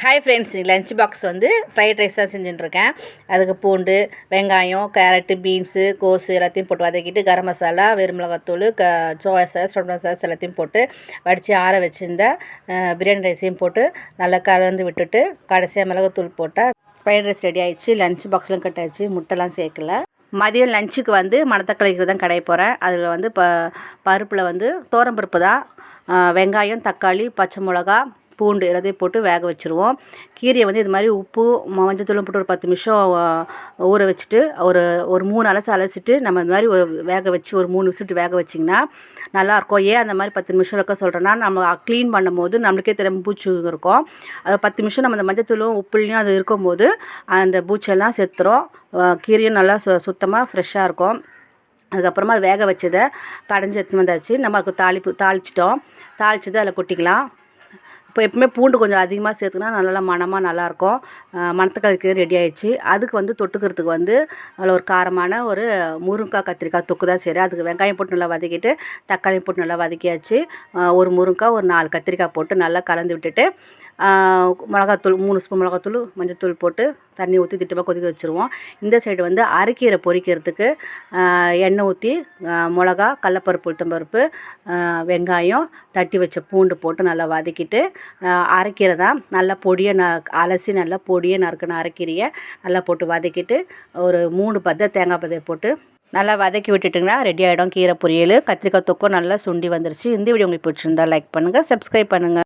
Hi friends, lunch box வந்து fried rice தான் செஞ்சுட்டுருக்கேன். அதுக்கு பூண்டு, வெங்காயம், கேரட்டு, பீன்ஸு, கோஸு எல்லாத்தையும் போட்டு வதக்கிட்டு கரம் மசாலா, வெறும் மிளகாத்தூள், சோயா சாஸ், டொமேட்டோ சாஸ் எல்லாத்தையும் போட்டு வடித்து ஆற வச்சுருந்த பிரியாணி ரைஸையும் போட்டு நல்லா கலந்து விட்டுட்டு கடைசியாக மிளகாத்தூள் போட்டால் ஃப்ரைட் ரைஸ் ரெடி ஆகிடுச்சு. லஞ்ச் பாக்ஸ்லாம் கட் ஆகிடுச்சு. முட்டைலாம் சேர்க்கல. மதியம் லஞ்சுக்கு வந்து மணத்தக்காளிக்கு தான் கடைய போகிறேன். அதில் வந்து பருப்பில் வந்து பருப்பு தான், வெங்காயம், தக்காளி, பச்சை மிளகா, பூண்டு எல்லாத்தையும் போட்டு வேக வச்சுருவோம். கீரையை வந்து இது மாதிரி உப்பு மஞ்சத்தூளும் போட்டு ஒரு 10 நிமிஷம் ஊற வச்சுட்டு ஒரு 3 அலசிட்டு நம்ம இந்த மாதிரி வேக வச்சு ஒரு 3 விசிட்டு வேக வச்சிங்கன்னா நல்லாயிருக்கும். ஏன் அந்த மாதிரி 10 நிமிஷம் வைக்க சொல்கிறேன்னா, நம்ம க்ளீன் பண்ணும்போது நம்மளுக்கே தெரியாம பூச்சி இருக்கும். அது 10 நிமிஷம் நம்ம அந்த மஞ்சத்தூளும் உப்புலையும் அது இருக்கும்போது அந்த பூச்செல்லாம் செத்துரும். கீரையும் நல்லா சுத்தமாக ஃப்ரெஷ்ஷாக இருக்கும். அதுக்கப்புறமா அது வேக வச்சதை கடைஞ்சி எடுத்துன்னு வந்தாச்சு. நம்ம அதுக்கு தாளிச்சதை அதில் கொட்டிக்கலாம். இப்போ எப்பவுமே பூண்டு கொஞ்சம் அதிகமாக சேர்த்துனா நல்லா மணமாக நல்லாயிருக்கும். மணத்தக்காளி கீரை ரெடி ஆகிடுச்சு. அதுக்கு வந்து தொட்டுக்கிறதுக்கு வந்து அதில் ஒரு காரமான ஒரு முருங்கைக்காய் கத்திரிக்காய் தொக்கு தான் செய்கிறேன். அதுக்கு வெங்காயம் போட்டு நல்லா வதக்கிட்டு தக்காளி போட்டு நல்லா வதக்கியாச்சு. ஒரு முருங்கைக்காய், ஒரு 4 கத்திரிக்காய் போட்டு நல்லா கலந்து விட்டுட்டு மிளகாத்தூள் 3 ஸ்பூன் மிளகாத்தூள், மஞ்சத்தூள் போட்டு தண்ணி ஊற்றி திட்டமாக கொதிக்க வச்சுருவோம். இந்த சைடு வந்து அரைக்கீரை பொரிக்கிறதுக்கு எண்ணெய் ஊற்றி மிளகா, கடலப்பருப்பு, உளுத்தம்பருப்பு, வெங்காயம், தட்டி வச்ச பூண்டு போட்டு நல்லா வதக்கிட்டு அரைக்கீரை தான் நல்லா பொடியை அலசி நல்லா பொடியை நறுக்கின அரைக்கீரையை நல்லா போட்டு வதக்கிட்டு ஒரு 3 பத்தை தேங்காய் பதையை போட்டு நல்லா வதக்கி விட்டுட்டிங்கன்னா ரெடி ஆகிடும் கீரை பொரியல். கத்திரிக்காய் தொக்கும் நல்லா சுண்டி வந்துருச்சு. இந்த வீடியோ உங்களுக்கு பிடிச்சிருந்தா லைக் பண்ணுங்கள், சப்ஸ்கிரைப் பண்ணுங்கள்.